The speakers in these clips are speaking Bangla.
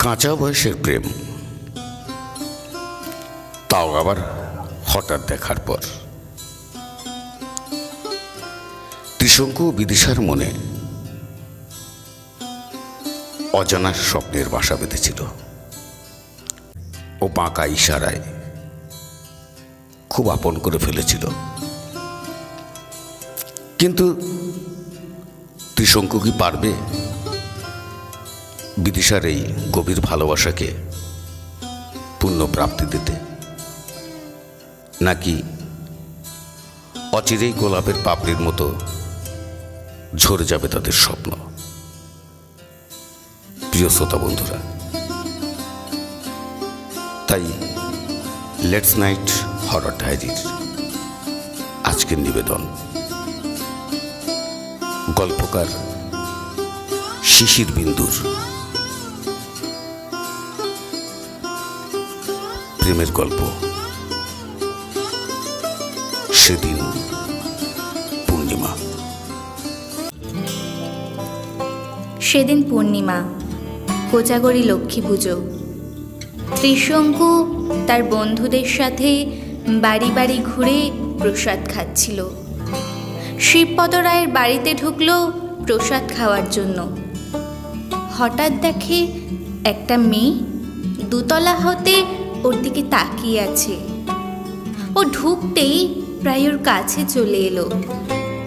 কাঁচা বয়সের প্রেম, তাও আবার হঠাৎ দেখার পর। ত্রিশঙ্কু বিদিশার মনে অজানার স্বপ্নের বাসা বেঁধেছিল। ও বাঁকা ইশারায় খুব আপন করে ফেলেছিল, কিন্তু ত্রিশঙ্কু কি পারবে বিদিশার এই গভীর ভালোবাসাকে পূর্ণ প্রাপ্তি দিতে? নাকি অচিরেই গোলাপের পাপড়ির মতো ঝরে যাবে তাদের স্বপ্ন? প্রিয় শ্রোতা বন্ধুরা, তাই লেটস নাইট হরর ডায়েরির আজকের নিবেদন গল্পকার শিশির বিন্দুর প্রেমের গল্প সেদিন পূর্ণিমা। সেদিন পূর্ণিমা, কোজাগরী লক্ষ্মী পুজো। ত্রিশঙ্কু তার বন্ধুদের সাথে বাড়ি বাড়ি ঘুরে প্রসাদ খাচ্ছিল। শিবপদ রায়ের বাড়িতে ঢুকলো প্রসাদ খাওয়ার জন্য। হঠাৎ দেখে একটা মেয়ে দুতলা হতে ওর দিকে তাকিয়ে আছে। ও ঢুকতেই প্রায় ওর কাছে চলে এলো,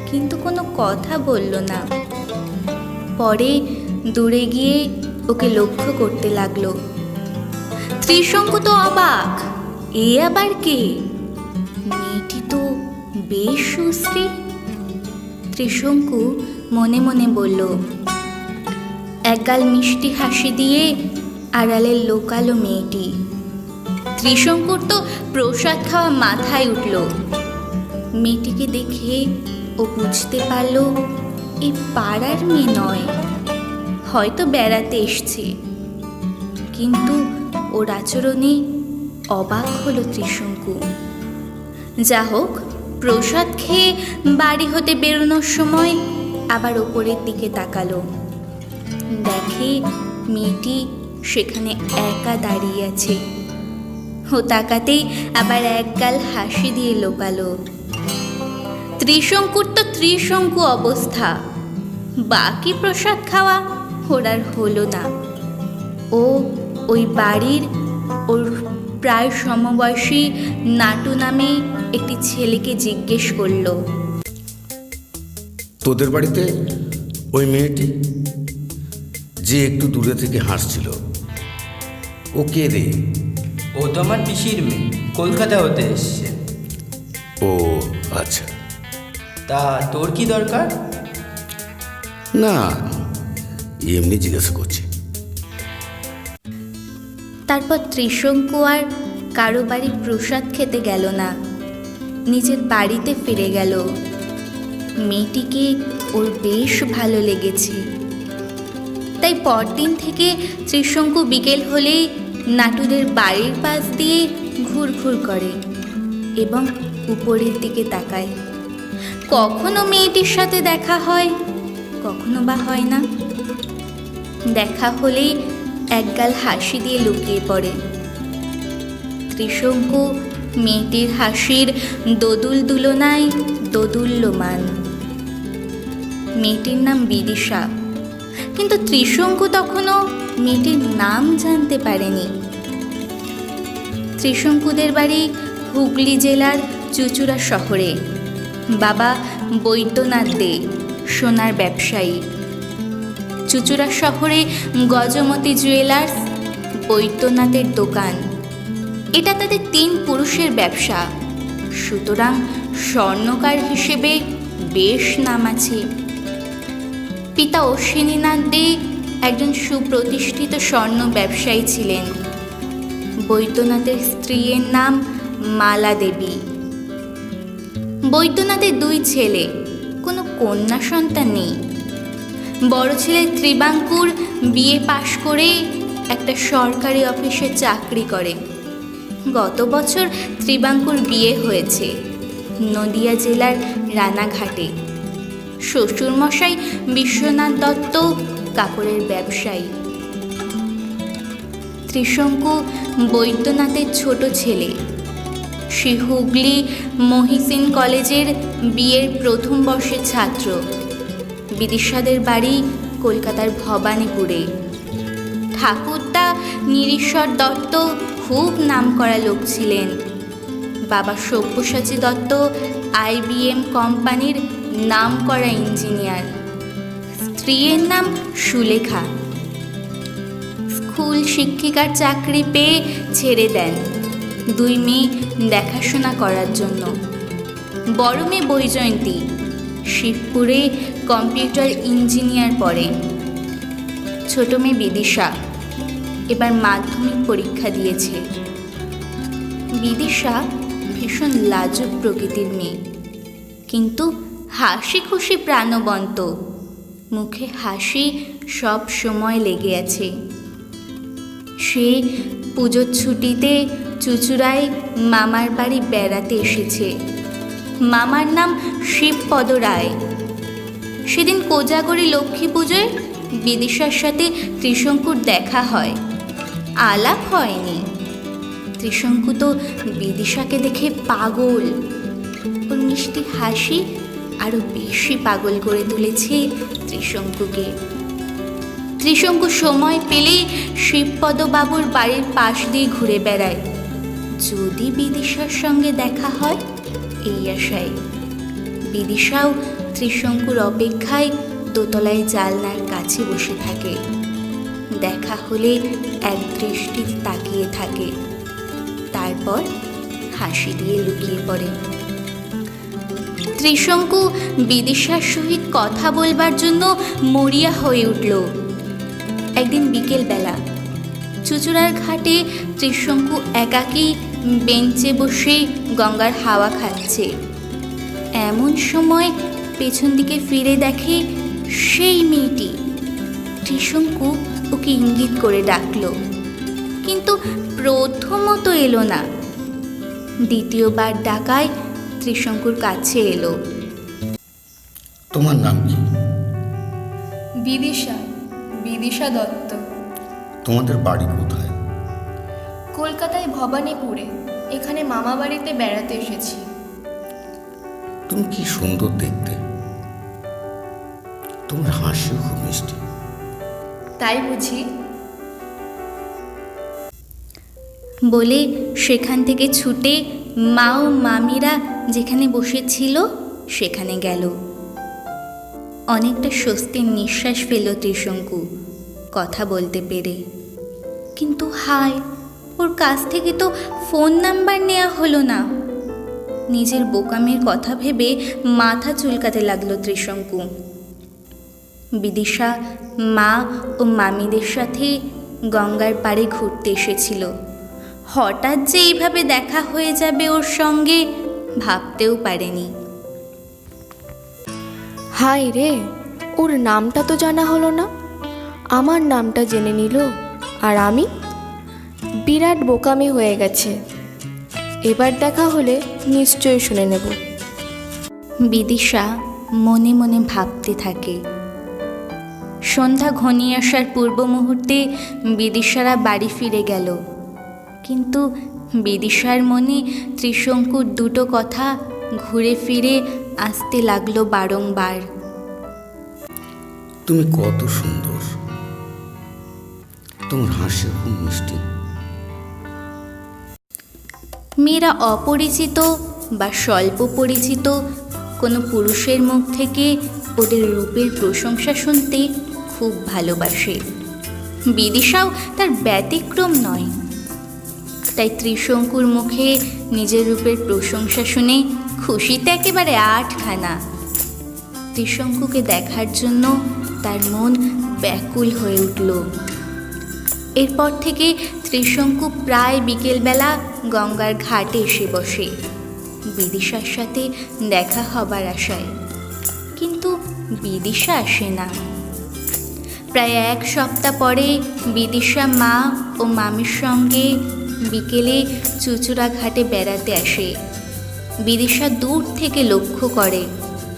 কিন্তু কোনো কথা বলল না। পরে দূরে গিয়ে ওকে লক্ষ্য করতে লাগলো। ত্রিশঙ্কু তো অবাক, এ আবার কে? মেয়েটি তো বেশ সুশ্রী। ত্রিশঙ্কু মনে মনে বলল। একগাল মিষ্টি হাসি দিয়ে আড়ালে লোকালো মেয়েটি। ত্রিশঙ্কুর তো প্রসাদ খাওয়া মাথায় উঠল। মেয়েটিকে দেখে ও বুঝতে পারল এই পাড়ার মেয়ে নয়, হয়তো বেড়াতে এসছে। কিন্তু ওর আচরণে অবাক হলো ত্রিশঙ্কু। যা হোক, প্রসাদ খেয়ে বাড়ি হতে বেরোনোর সময় আবার ওপরের দিকে তাকালো। দেখে মেয়েটি সেখানে একা দাঁড়িয়ে আছে। ও তাকাতেই আবার একগাল হাসি দিয়ে লোকালো। ত্রিশঙ্কুর তো ত্রিশঙ্কু অবস্থা। বাকি প্রসাদ খাওয়া ওর আর হলো না। ও ওই বাড়ির ওর প্রায় সমবয়সী নাটু নামে একটি ছেলেকে জিজ্ঞেস করল, তোদের বাড়িতে ওই মেয়েটি যে একটু দূরে থেকে হাসছিল, ও কে রে? ও তো আমার পিসির মেয়ে, কলকাতা হতে এসছে। ও আচ্ছা। তা তোর কি দরকার? না, এমনি জিজ্ঞাসা করছি। তারপর ত্রিশঙ্কু আর কারো বাড়ি প্রসাদ খেতে গেল না, নিজের বাড়িতে ফিরে গেল। মেয়েটিকে ওর বেশ ভালো লেগেছে। তাই পরদিন থেকে ত্রিশঙ্কু বিকেল হলেই নাটুদের বাড়ির পাশ দিয়ে ঘুরঘুর করে এবং উপরের দিকে তাকায়। কখনো মেয়েটির সাথে দেখা হয়, কখনো বা হয় না। দেখা হলেই একগাল হাসি দিয়ে লুকিয়ে পড়ে। ত্রিশঙ্কু মেয়েটির হাসির দোদুল দুলনায় দোদুল্যমান। মেয়েটির নাম বিদিশা, কিন্তু ত্রিশঙ্কু তখনও মেয়েটির নাম জানতে পারেনি। ত্রিশঙ্কুদের বাড়ি হুগলি জেলার চুঁচুড়া শহরে। বাবা বৈদ্যনাথ দে সোনার ব্যবসায়ী। চুঁচুড়া শহরে গজমতি জুয়েলার্স, বৈদ্যনাথের দোকান, এটা তাদের 3 পুরুষের ব্যবসা। সুতরাং স্বর্ণকার হিসেবে বেশ নাম আছে। পিতা অশ্বিনীনাথ দে একজন সুপ্রতিষ্ঠিত স্বর্ণ ব্যবসায়ী ছিলেন। বৈদ্যনাথের স্ত্রীর নাম মালা দেবী। বৈদ্যনাথের 2 ছেলে, কোনো কন্যা সন্তান নেই। বড় ছেলে ত্রিবাঙ্কুর বিএ পাশ করে একটা সরকারি অফিসে চাকরি করে। গত বছর ত্রিবাঙ্কুর বিয়ে হয়েছে নদিয়া জেলার রানাঘাটে। শ্বশুরমশাই বিশ্বনাথ দত্ত কাপড়ের ব্যবসায়ী। ত্রিশঙ্কু বৈদ্যনাথের ছোট ছেলে। সে হুগলি মহিসিন কলেজের বিয়ের প্রথম বর্ষের ছাত্র। বিদিশাদের বাড়ি কলকাতার ভবানীপুরে। ঠাকুরদা নিরীশ্বর দত্ত খুব নামকরা লোক ছিলেন। বাবা সব্যসাচী দত্ত IBM কোম্পানির নামকরা ইঞ্জিনিয়ার। স্ত্রীর নাম সুলেখা। স্কুল শিক্ষিকার চাকরি পেয়ে ছেড়ে দেন 2 মেয়ে দেখাশোনা করার জন্য। বড় মেয়ে বৈজয়ন্তী শিবপুরে কম্পিউটার ইঞ্জিনিয়ার পড়ে। ছোট মেয়ে বিদিশা এবার মাধ্যমিক পরীক্ষা দিয়েছে। বিদিশা ভীষণ লাজুক প্রকৃতির মেয়ে, কিন্তু হাসি খুশি প্রাণবন্ত। মুখে হাসি সব সময় লেগে আছে। সে পুজোর ছুটিতে চুঁচুড়ায় মামার বাড়ি বেড়াতে এসেছে। মামার নাম শিবপদ রায়। সেদিন কোজাগরী লক্ষ্মী পুজোয় বিদিশার সাথে ত্রিশঙ্কুর দেখা হয়। আলাপ হয়নি। ত্রিশঙ্কু তো বিদিশাকে দেখে পাগল। ওর মিষ্টি হাসি আরো বেশি পাগল করে তুলেছে ত্রিশঙ্কুকে। ত্রিশঙ্কু সময় পেলেই শিবপদবাবুর বাড়ির পাশ দিয়ে ঘুরে বেড়ায়, যদি বিদিশার সঙ্গে দেখা হয় এই আশায়। বিদিশাও ত্রিশঙ্কুর অপেক্ষায় দোতলায় জানলার কাছে বসে থাকে। দেখা হলে এক দৃষ্টি তাকিয়ে থাকে, তারপর হাসি দিয়ে লুকিয়ে পড়ে। ত্রিশঙ্কু বিদিশার সহিত কথা বলবার জন্য মরিয়া হয়ে উঠল। একদিন বিকেলবেলা চুঁচুড়ার ঘাটে ত্রিশঙ্কু একাকী বেঞ্চে বসে গঙ্গার হাওয়া খাচ্ছে। এমন সময় পেছন দিকে ফিরে দেখে সেই মেয়েটি। ত্রিশঙ্কু ওকে ইঙ্গিত করে ডাকল, কিন্তু প্রথমত এলো না। দ্বিতীয়বার ডাকায় ত্রিশঙ্কুর কাছে এলো। তোমার নাম কি? বিদিশা দত্ত। তোমাদের বাড়ি কোথায়? কলকাতায় ভবানীপুরে। এখানে মামা বাড়িতে বেড়াতে এসেছি। তুমি কি সুন্দর দেখতে, তোমার হাসিও খুব মিষ্টি। তাই বুঝি? বলে সেখান থেকে ছুটে মা ও মামিরা যেখানে বসেছিল সেখানে গেল। অনেকটা স্বস্তির নিঃশ্বাস ফেল ত্রিশঙ্কু কথা বলতে পেরে। কিন্তু হায়, ওর কাছ থেকে তো ফোন নাম্বার নেওয়া হলো না। নিজের বোকামের কথা ভেবে মাথা চুলকাতে লাগলো ত্রিশঙ্কু। বিদিশা মা ও মামিদের সাথে গঙ্গার পাড়ে ঘুরতে এসেছিল। হঠাৎ যে এইভাবে দেখা হয়ে যাবে ওর সঙ্গে ভাবতেও পারেনি। হায় রে, ওর নামটা তো জানা হলো না। আমার নামটা জেনে নিল, আর আমি বিরাট বোকামি হয়ে গেছে। এবার দেখা হলে নিশ্চয়ই শুনে নেব। বিদিশা মনে মনে ভাবতে থাকে। সন্ধ্যা ঘনিয়ে আসার পূর্ব মুহূর্তে বিদিশারা বাড়ি ফিরে গেল, কিন্তু বিদিশার মনে ত্রিশঙ্কুর দুটো কথা ঘুরে ফিরে আসতে লাগলো বারংবার। তুমি কত সুন্দর, তোমার হাসি খুব মিষ্টি। মেয়েরা অপরিচিত বা স্বল্প পরিচিত কোনো পুরুষের মুখ থেকে ওদের রূপের প্রশংসা শুনতে খুব ভালোবাসে। বিদিশাও তার ব্যতিক্রম নয়। তাই ত্রিশঙ্কুর মুখে নিজের রূপের প্রশংসা শুনে খুশিতে একেবারে 8খানা। ত্রিশঙ্কুকে দেখার জন্য তার মন ব্যাকুল হয়ে উঠল। এরপর থেকে ত্রিশঙ্কু প্রায় বিকেলবেলা গঙ্গার ঘাটে এসে বসে বিদিশার সাথে দেখা হবার আশায়, কিন্তু বিদিশা আসে না। প্রায় 1 সপ্তাহ পরে বিদিশা মা ও মামির সঙ্গে বিকেলে চুঁচুড়া ঘাটে বেড়াতে আসে। বিদিশা দূর থেকে লক্ষ্য করে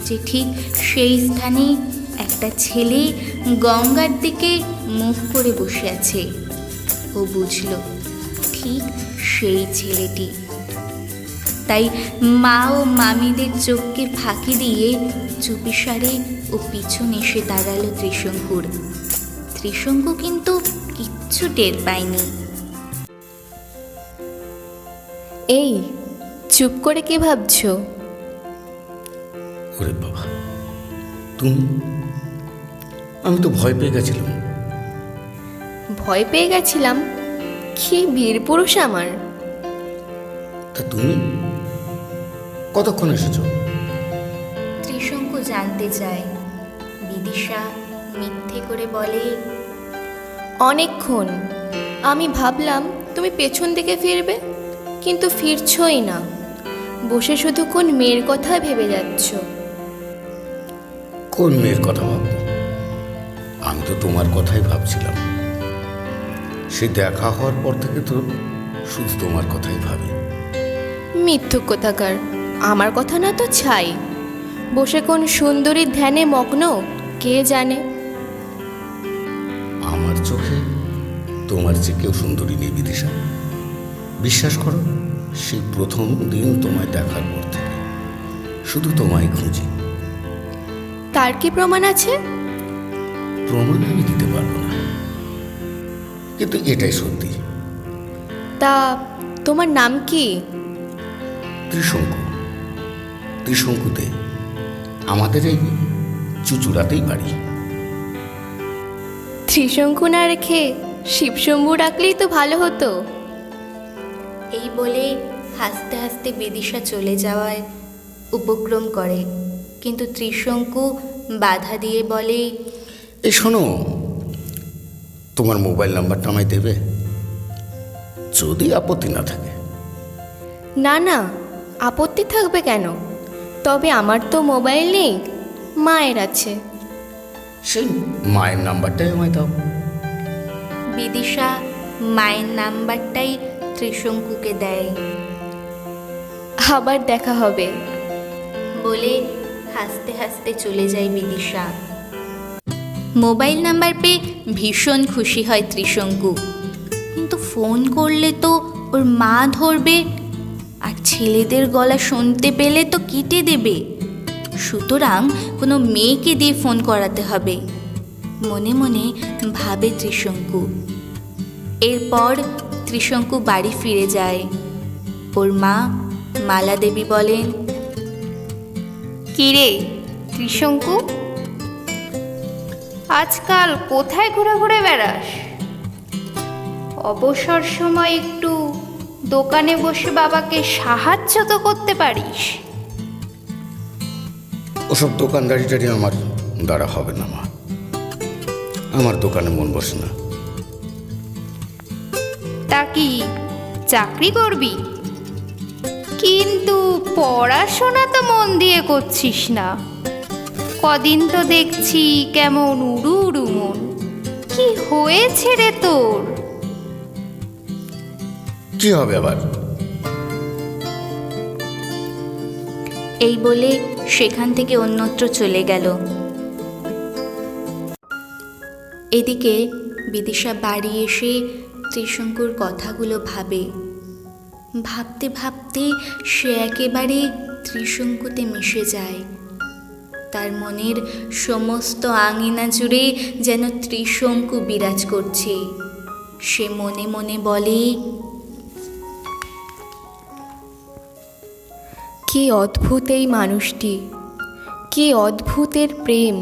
যে ঠিক সেই স্থানে একটা ছেলে গঙ্গার দিকে মুখ করে বসে আছে। ও বুঝল ঠিক সেই ছেলেটি। তাই মা ও মামিদের চোখকে ফাঁকি দিয়ে চুপিসারে ও পিছন এসে দাঁড়ালো ত্রিশঙ্কুর। ত্রিশঙ্কু কিন্তু কিচ্ছু টের পায়নি। এই চুপ করে কি ভাবছো? ওরে বাবা, তুমি? আমি তো ভয় পেয়ে গেছিলাম। ভয় পেয়ে গেছিলাম? কি বীর পুরুষ আমার! তা তুমি কতক্ষণ এসেছো? ত্রিশঙ্কু জানতে চায়। বিদিশা মিথ্যে করে বলে, অনেকক্ষণ। আমি ভাবলাম তুমি পেছন দিকে ফিরবে, কিন্তু ফিরছই না। বসে শুধু কোন মেয়ের কথা ভেবে যাচ্ছ। কোন মেয়ের কথা ভাববো? আমি তো তোমার কথাই ভাবছিলাম। সে দেখা হওয়ার পর থেকে তো শুধু তোমার কথাই ভাবি। মিথ্যুক কোথাকার! আমার কথা না তো ছাই। বসে কোন সুন্দরীর ধ্যানে মগ্ন কে জানে। আমার চোখে তোমার চেয়ে কেউ সুন্দরী নেই বিদিশা। বিশ্বাস করো, সেই প্রথম দিন তোমায় দেখার পর থেকে শুধু তোমায় খুঁজি। তার কি প্রমাণ আছে? প্রমাণ আমি দিতে পারবো না, কিন্তু এটাই সত্যি। তা তোমার নাম কি? ত্রিশঙ্কু। ত্রিশঙ্কুতে আমাদের এই চুচুড়াতেই বাড়ি। ত্রিশঙ্কু না রেখে শিবশম্ভু ডাকলেই তো ভালো হতো। এই বলে হাসতে হাসতে বিদিশা চলে যাওয়ায় উপক্রম করে, কিন্তু ত্রিশঙ্কু বাধা দিয়ে বলে, এই শোনো, তোমার মোবাইল নাম্বারটা আমায় দেবে, যদি আপত্তি না থাকে। না না, আপত্তি থাকবে কেন? তবে আমার তো মোবাইল নেই, মায়ের আছে। সেই মায়ের নাম্বারটাই আমায় দাও। বিদিশা মায়ের নাম্বারটাই ত্রিশঙ্কুকে দেয়। আবার দেখা হবে বলে হাসতে হাসতে চলে যায় বিদিশা। মোবাইল নাম্বার পেয়ে ভীষণ খুশি হয় ত্রিশঙ্কু, কিন্তু ফোন করলে তো ওর মা ধরবে, আর ছেলেদের গলা শুনতে পেলে তো কেটে দেবে। সুতরাং কোনো মেয়েকে দিয়ে ফোন করাতে হবে, মনে মনে ভাবে ত্রিশঙ্কু। এরপর ত্রিশঙ্কু বাড়ি ফিরে যায়। ওর মা মালা দেবী বলেন, কিরে ত্রিশঙ্কু, আজকাল কোথায় ঘুরে ঘুরে বেড়াস? অবসর সময় একটু দোকানে বসে বাবাকে সাহায্য তো করতে পারিস। ওসব দোকানদারিটারি আমার দ্বারা হবে না মা। আমার দোকানে মন বসে না। তা কি চাকরি করবি? কিন্তু পড়াশোনা তো মন দিয়ে করছিস না। কদিন তো দেখছি কেমন উড়ু উড়ু মন। কি হয়েছে রে তোর? কি হবে আবার? এই বলে সেখান থেকে অন্যত্র চলে গেল। এদিকে বিদিশা বাড়ি এসে ত্রিশঙ্কুর কথাগুলো ভাবে। ভাবতে ভাবতে সে একেবারে ত্রিশঙ্কুতে মিশে যায়। তার মনের সমস্ত আঙিনা জুড়ে যেন ত্রিশঙ্কু বিরাজ করছে। সে মনে মনে বলে, কি অদ্ভুত এই মানুষটি, কি অদ্ভুতের প্রেম!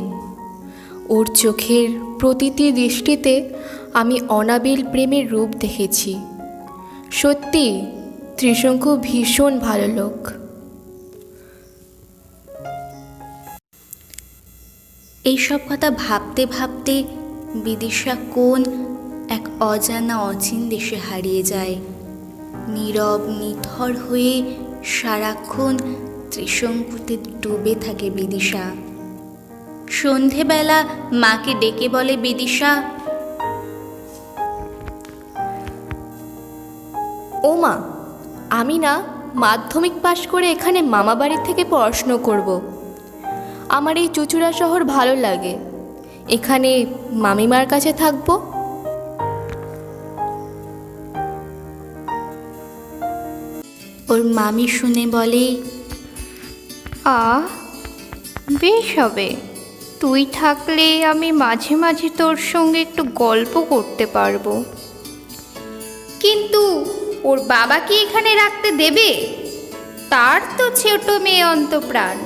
ওর চোখের প্রতিটি দৃষ্টিতে আমি অনাবিল প্রেমের রূপ দেখেছি। সত্যি ত্রিশঙ্কু ভীষণ ভালো লোক। এইসব কথা ভাবতে ভাবতে বিদিশা কোন এক অজানা অচিন দেশে হারিয়ে যায়। নীরব নিথর হয়ে সারাক্ষণ ত্রিশঙ্কুতে ডুবে থাকে বিদিশা। সন্ধেবেলা মাকে ডেকে বলে বিদিশা, ও মা, আমি না মাধ্যমিক পাশ করে এখানে মামা বাড়ির থেকে পড়াশুনো করব। আমার এই চুচুড়া শহর ভালো লাগে, এখানে মামিমার কাছে থাকবো। ওর মামি শুনে বলে, বেশ হবে, তুই থাকলে আমি মাঝে মাঝে তোর সঙ্গে একটু গল্প করতে পারবো। কিন্তু ওর বাবা কি এখানে রাখতে দেবে? তার তো ছোট মেয়ে অন্তপ্রাণ।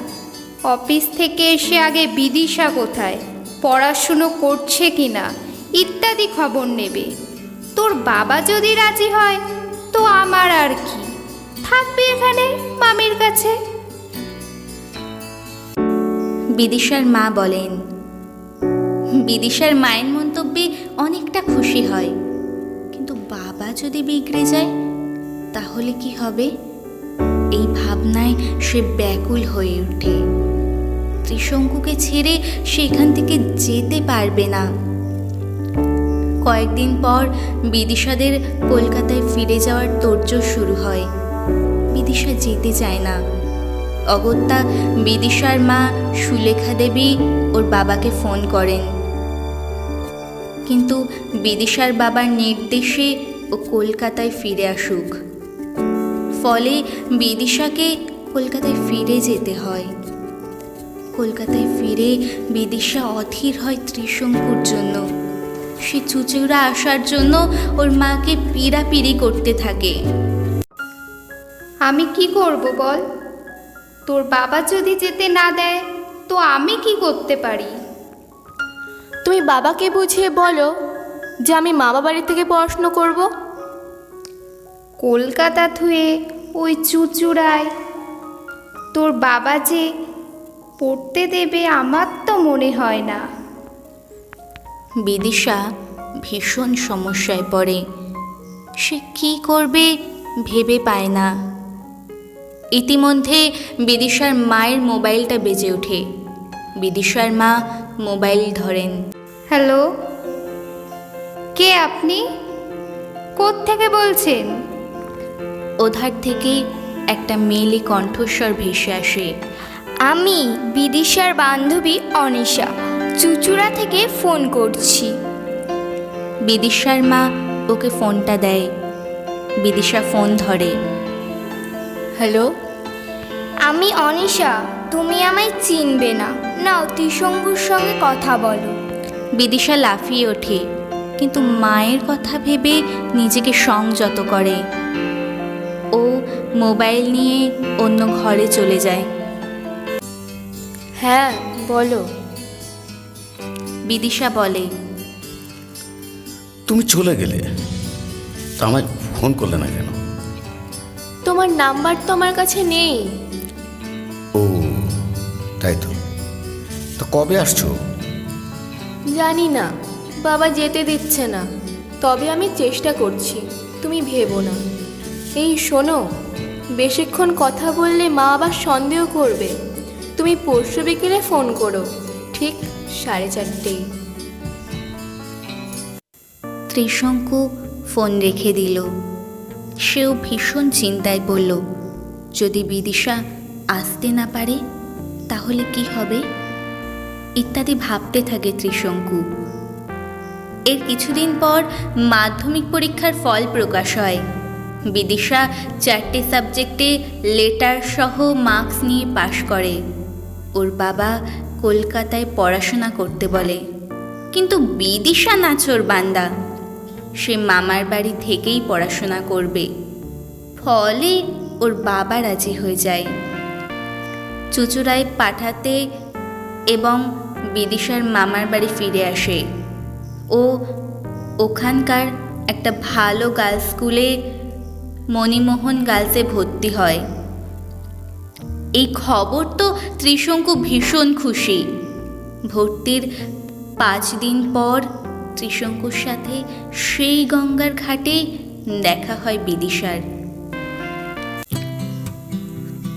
অফিস থেকে এসে আগে বিদিশা কোথায়, পড়াশুনো করছে কিনা ইত্যাদি খবর নেবে। তোর বাবা যদি রাজি হয় তো আমার আর কি, থাকবে এখানে মামির কাছে। বিদিশার মা বলেন। বিদিশার মায়ের মন্তব্যে অনেকটা খুশি হয়, কিন্তু বাবা যদি বিগড়ে যায় তাহলে কি হবে? এই ভাবনায় সে ব্যাকুল হয়ে ওঠে। ত্রিশঙ্কুকে ছেড়ে সে এখান থেকে যেতে পারবে না। কয়েকদিন পর বিদিশাদের কলকাতায় ফিরে যাওয়ার তোড়জোড় শুরু হয়। বিদিশা যেতে চায় না। অগত্যা বিদিশার মা সুলেখা দেবী ওর বাবাকে ফোন করেন, কিন্তু বিদিশার বাবার নির্দেশে ও কলকাতায় ফিরে আসুক। ফলে বিদিশাকে কলকাতায় ফিরে যেতে হয়। কলকাতায় ফিরে বিদিশা অধীর হয় ত্রিশঙ্কুর জন্য। সে চুচুড়া আসার জন্য ওর মাকে পীড়াপিড়ি করতে থাকে। আমি কি করব বল? তোর বাবা যদি যেতে না দেয় তো আমি কি করতে পারি? তুমি বাবাকে বুঝিয়ে বলো যে আমি মামা বাড়ি থেকে পড়াশুনো করব। কলকাতা থুয়ে ওই চুচুড়ায় তোর বাবা যে পড়তে দেবে আমার তো মনে হয় না। বিদিশা ভীষণ সমস্যায় পড়ে। সে কী করবে ভেবে পায় না। ইতিমধ্যে বিদিশার মায়ের মোবাইলটা বেজে ওঠে। বিদিশার মা মোবাইল ধরেন। হ্যালো, কে আপনি? কোত্থেকে বলছেন? ওধার থেকে একটা মেয়েলি কণ্ঠস্বর ভেসে আসে। আমি বিদিশার বান্ধবী অনিশা, চুচুড়া থেকে ফোন করছি। বিদিশার মা ওকে ফোনটা দেয়। বিদিশা ফোন ধরে। হ্যালো, আমি অনিশা, তুমি আমায় চিনবে না। নাও ত্রিশঙ্কুর সঙ্গে কথা বলো। বিদিশা লাফিয়ে ওঠে, কিন্তু মায়ের কথা ভেবে নিজেকে সংযত করে। ও মোবাইল নিয়ে অন্য ঘরে চলে যায়। হ্যাঁ বলো। বিদিশা বলে, তুমি চলে গেলে, তা আমায় ফোন করলে না কেন? তোমার নাম্বার তো আমার কাছে নেই। ও তাই তো। তা কবে আসছো? জানি না, বাবা যেতে দিচ্ছে না। তবে আমি চেষ্টা করছি, তুমি ভেবো না। এই শোনো, বেশিক্ষণ কথা বললে মা আবার সন্দেহ করবে। তুমি পরশু বিকেলে ফোন করো, ঠিক 4:30। ত্রিশঙ্কু ফোন রেখে দিল। সেও ভীষণ চিন্তায় পড়ল। যদি বিদিশা আসতে না পারে তাহলে কি হবে ইত্যাদি ভাবতে থাকে ত্রিশঙ্কু। এর কিছুদিন পর মাধ্যমিক পরীক্ষার ফল প্রকাশ হয়। বিদিশা 4টে সাবজেক্টে লেটার সহ মার্কস নিয়ে পাশ করে। ওর বাবা কলকাতায় পড়াশোনা করতে বলে, কিন্তু বিদিশা নাছোড় বান্দা। সে মামার বাড়ি থেকেই পড়াশোনা করবে। ফলে ওর বাবা রাজি হয়ে যায় চুচুড়ায় পাঠাতে এবং বিদিশার মামার বাড়ি ফিরে আসে। ও ওখানকার একটা ভালো গার্লস স্কুলে মণিমোহন গার্লসে ভর্তি হয়। এই খবর তো ত্রিশঙ্কু ভীষণ খুশি। ভর্তির 5 দিন পর ত্রিশঙ্কুর সাথে সেই গঙ্গার ঘাটে দেখা হয় বিদিশার।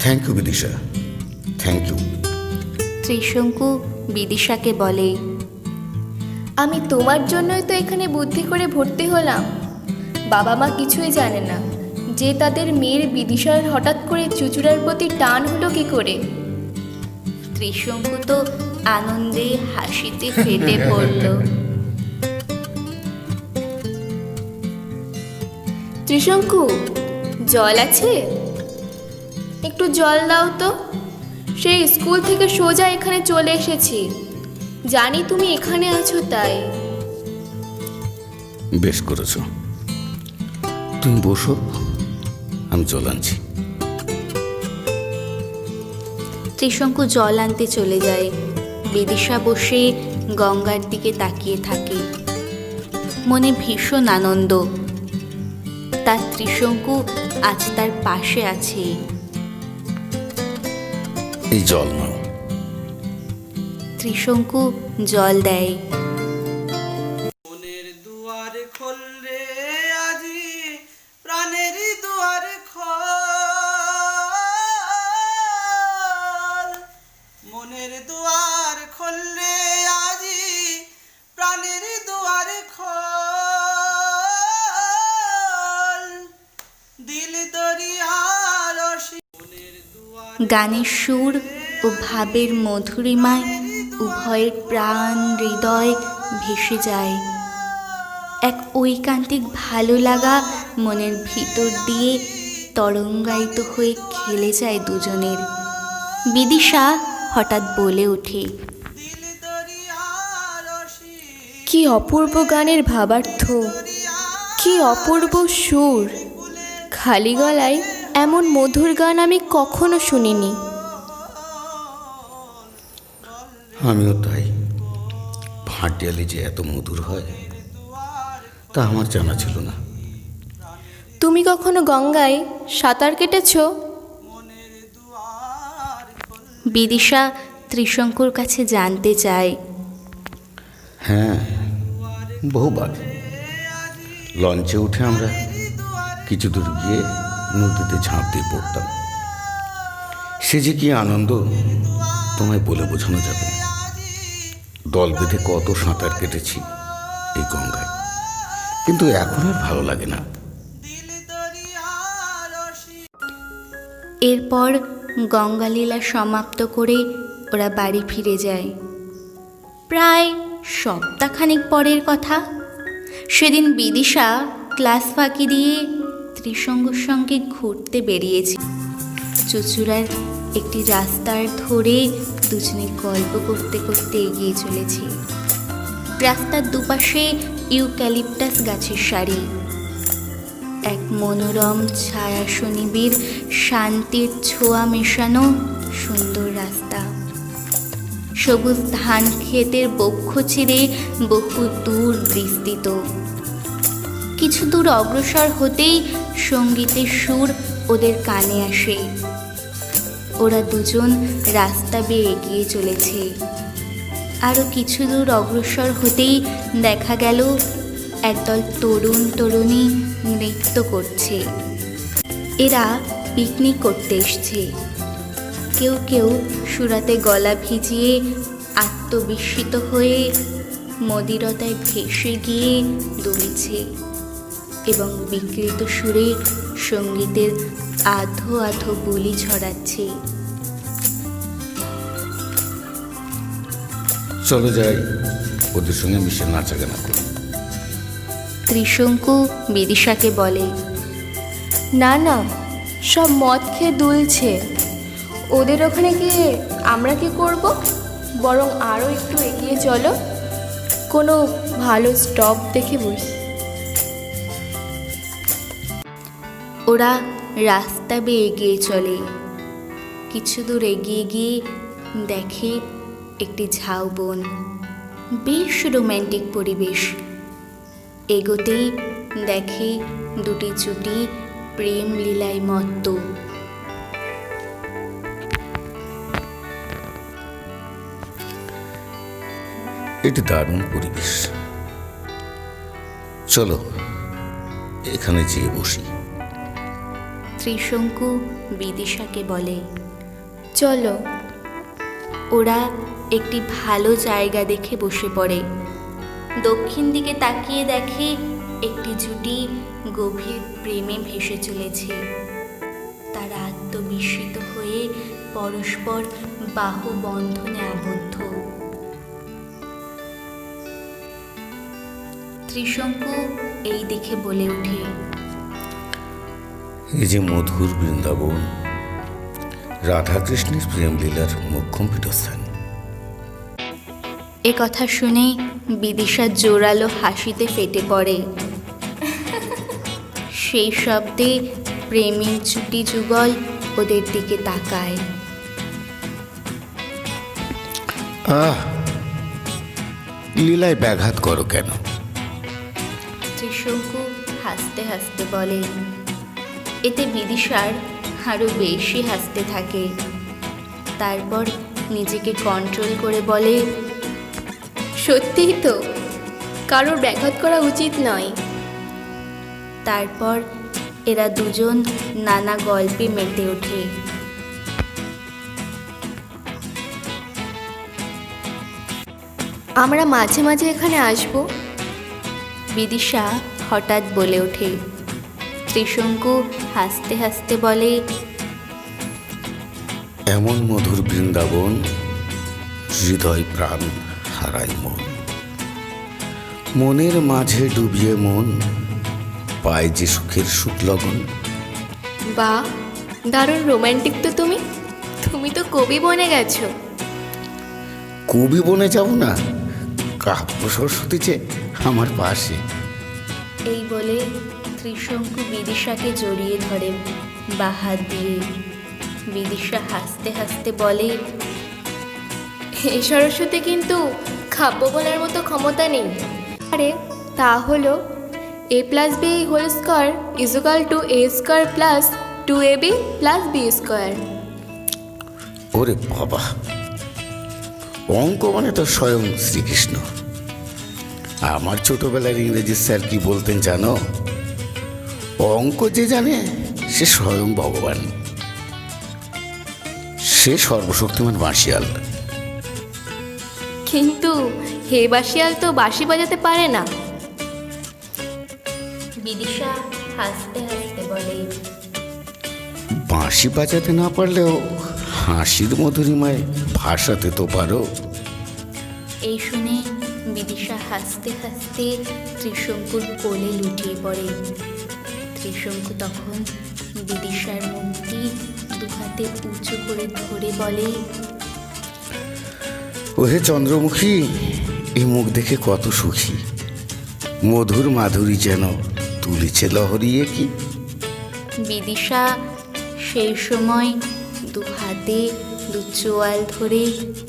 Thank you Bidisha, thank you. Trishanku বিদিশাকে বলে, আমি তোমার জন্যই তো এখানে বুদ্ধি করে ভর্তি হলাম। বাবা মা কিছুই জানে না যে তাদের মেয়ের বিদিশার হঠাৎ করে চুচুড়ার প্রতি টান হলো কি করে। ত্রিশঙ্কু তো আনন্দে হাসিতে ফেটে পড়ল। ত্রিশঙ্কু, জল আছে? একটু জল দাও তো। সেই স্কুল থেকে সোজা এখানে চলে এসেছি, জানি তুমি এখানে আছো তাই। বেশ করেছ, তুমি বসো, আমি জল আনছি। ত্রিশঙ্কু জল আনতে চলে যায়। বিদিশা বসে গঙ্গার দিকে তাকিয়ে থাকে, মনে ভীষণ আনন্দ। তার ত্রিশঙ্কু আজ তার পাশে আছে। এই জল নাও। ত্রিশঙ্কু জল দেয়। মনের দুয়ার খোল রে আজি, প্রাণের দুয়ার খোল। মনের দুয়ার খোল রে আজি, প্রাণের দুয়ার খোল। দিল দরিয়ার মনের দুয়ার গানের সুর ও ভাবের মধুরিমায় উভয়ের প্রাণ হৃদয় ভেসে যায়। এক ঐকান্তিক ভালো লাগা মনের ভিতর দিয়ে তরঙ্গায়িত হয়ে খেলে যায় দুজনের। বিদিশা হঠাৎ বলে ওঠে, কি অপূর্ব গানের ভাবার্থ, কি অপূর্ব সুর। খালি গলায় এমন মধুর গান আমি কখনো শুনিনি। আমিও তাই। ভাটিয়ালি যে এত মধুর হয় তা আমার জানা ছিল না। তুমি কখনো গঙ্গায় সাঁতার কেটেছো? বিদিশা ত্রিশঙ্কুর কাছে জানতে চায়। হ্যাঁ, বহুবার। লঞ্চে উঠে আমরা কিছু দূর গিয়ে নদীতে ঝাঁপ দিয়ে পড়তাম। সে যে কি আনন্দ তোমায় বলে বোঝানো যাবে না। দল বেঁধে কত সাঁতার কেটেছি এই গঙ্গায়, কিন্তু এখন আর ভালো লাগে না। এরপর গঙ্গালীলা সমাপ্ত করে ওরা বাড়ি ফিরে যায়। প্রায় সপ্তাহখানেক পরের কথা। সেদিন বিদিশা ক্লাস ফাঁকি দিয়ে ত্রিশঙ্কুর সঙ্গে ঘুরতে বেরিয়েছে। চুচুড়ার একটি রাস্তার ধরে দুজনে গল্প করতে করতে এগিয়ে চলেছে। রাস্তার দুপাশে ইউক্যালিপটাস গাছের সারি। এক মনোরম ছায়া সুনিবিড় শান্তির ছোঁয়া মেশানো সুন্দর রাস্তা। সবুজ ধান ক্ষেতের বক্ষ ছিঁড়ে বহু দূর বিস্তৃত। কিছু দূর অগ্রসর হতেই সঙ্গীতের সুর ওদের কানে আসে। ওরা দুজন রাস্তা বেয়ে এগিয়ে চলেছে। আরও কিছু দূর অগ্রসর হতেই দেখা গেল একদল তরুণ তরুণী নৃত্য করছে। এরা পিকনিক করতে এসছে। কেউ কেউ সুরাতে গলা ভিজিয়ে আত্মবিস্মিত হয়ে মদিরতায় ভেসে গিয়ে দুলছে এবং বিকৃত সুরে সঙ্গীতের আধো আধো বুলি ছড়াচ্ছে। চলো যাই, ওদের সঙ্গে মিশে নাচাগানা করি। ত্রিশঙ্কু বিদিশাকে বলে, না না, সব মদ খেয়ে দুলছে। ওদের ওখানে গিয়ে আমরা কি করব? বরং আরও একটু এগিয়ে চলো, কোনো ভালো স্টপ দেখে বসি। ওরা রাস্তা বেয়ে এগিয়ে চলে। কিছু দূর এগিয়ে গিয়ে দেখে একটি ঝাউবন। বেশ রোম্যান্টিক পরিবেশ। এগোতেই দেখে দুটি জুটি প্রেম লীলায় মত্ত। এটি দারুণ পরিবেশ। চলো এখানে যেয়ে বসি। ত্রিশঙ্কু বিদিশাকে বলে, চলো। ওরা একটি ভালো জায়গা দেখে বসে পড়ে। দক্ষিণ দিকে তাকিয়ে দেখে একটি জুটি গভীর প্রেমে ভেসে চলেছে। তারা আত্মবিস্মিত হয়ে পরস্পর বাহু বন্ধনে আবদ্ধ। ত্রিশঙ্কু এই দেখে বলে ওঠে, এই যে মধুর বৃন্দাবন, রাধাকৃষ্ণের প্রেমলীলার মোক্ষম পীঠস্থান। এ কথা শুনে বিদিশা জোরালো হাসিতে ফেটে পড়ে। সেই শব্দে প্রেমের জুটি যুগল ওদের দিকে তাকায়। আহ, লীলায় ব্যাঘাত করো কেন? ত্রিশঙ্কু হাসতে হাসতে বলে। এতে বিদিশার আরও বেশি হাসতে থাকে। তারপর নিজেকে কন্ট্রোল করে বলে, সত্যিই তো, কারোর ব্যাঘাত করা উচিত নয়। তারপর এরা দুজন নানা গল্পে মেতে ওঠে। আমরা মাঝে মাঝে এখানে আসব। বিদিশা হঠাৎ বলে ওঠে। ত্রিশঙ্কু হাসতে হাসতে বলে, এমন মধুর বৃন্দাবন, হৃদয় প্রাণ হারাই মন। মনের মাঝে ডুবিয়ে মন পায় যে সুখের সুখলগন। বা, দারুণ রোমান্টিক তো তুমি। তুমি তো কবি বনে গেছো। কবি বনে যাব না, কাব্য সরস্বতী যে আমার পাশে। এই বলে ত্রিশঙ্কু বিদিশাকে জড়িয়ে ধরে বাঁ হাত দিয়ে। বিদিশা হাসতে হাসতে বলে, এই সরস্বতী কিন্তু কাব্য বলার মতো ক্ষমতা নেই। আরে তা হলো a+b whole square equal to a² plus 2ab plus b square. ওরে বাবা, অঙ্ক মানে তো স্বয়ং শ্রীকৃষ্ণ। আমার ছোটবেলার ইংরেজি স্যার কি বলতেন জানো? অঙ্ক যে জানে সে স্বয়ং ভগবান, সে সর্বশক্তিমান বাঁশিয়াল। কিন্তু হে বাঁশিয়াল তো বাঁশি বাজাতে পারে না। বিদিশা হাসতে হাসতে বলে, বাঁশি বাজাতে না পারলেও হাসির মধুরিমায় ভাসাতে তো পারো। এই শুনে বিদিশা হাসতে হাসতে ত্রিশঙ্কুর কোলে লুটিয়ে পড়ে। ত্রিশঙ্কু তখন বিদিশার মুখটি দুহাতে উঁচু করে ধরে বলে, ওহে চন্দ্রমুখী, এই মুখ দেখে কত সুখী, মধুর মাধুরী যেন তুলিছে লহরিয়ে কি। বিদিশা সেই সময় দুহাতে দু চোয়াল ধরে